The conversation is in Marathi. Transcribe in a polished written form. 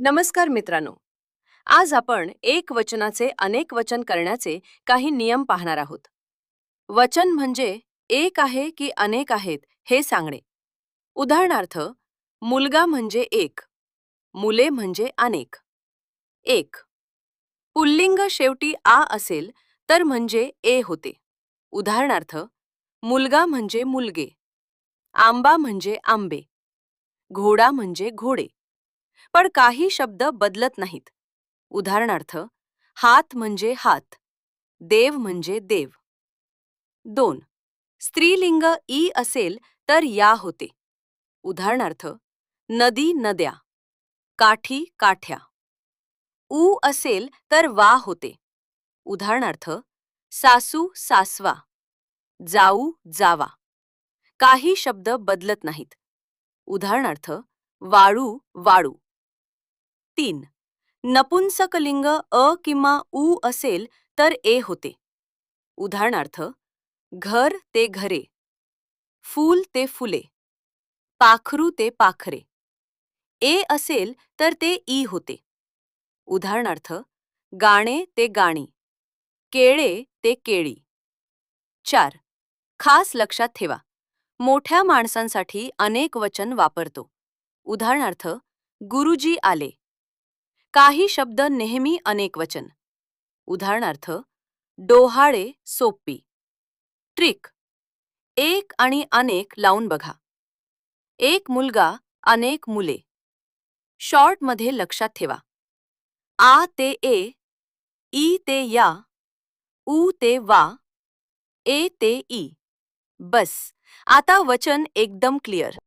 नमस्कार मित्रांनो. आज आपण एक वचनाचे अनेक वचन करण्याचे काही नियम पाहणार आहोत. वचन म्हणजे एक आहे की अनेक आहेत हे सांगणे. उदाहरणार्थ, मुलगा म्हणजे एक, मुले म्हणजे अनेक. एक. पुल्लिंग शेवटी आ असेल तर म्हणजे ए होते. उदाहरणार्थ, मुलगा म्हणजे मुलगे, आंबा म्हणजे आंबे, घोडा म्हणजे घोडे. पण काही शब्द बदलत नाहीत. उदाहरणार्थ, हात म्हणजे हात, देव म्हणजे देव. 2. स्त्रीलिंग ई असेल तर या होते. उदाहरणार्थ, नदी नद्या, काठी काठ्या. ऊ असेल तर वा होते. उदाहरणार्थ, सासू सासवा, जाऊ जावा. काही शब्द बदलत नाहीत. उदाहरणार्थ, वाळू वाळू. 3. नपुंसकलिंग अ किंवा ऊ असेल तर ए होते. उदाहरणार्थ, घर ते घरे, फूल ते फुले, पाखरू ते पाखरे. ए असेल तर ते ई होते. उदाहरणार्थ, गाणे ते गाणी, केळे ते केळी. 4. खास लक्षात ठेवा, मोठ्या माणसांसाठी अनेक वचन वापरतो. उदाहरणार्थ, गुरुजी आले. काही शब्द नेहमी अनेक वचन. उदाहरणार्थ, डोहाळे सोपी. ट्रिक: एक आणि अनेक लावून बघा. एक मुलगा अनेक मुले. शॉर्टमध्ये लक्षात ठेवा, आ ते ए, ई ते या, ऊ ते वा, ए ते ई. बस, आता वचन एकदम क्लिअर.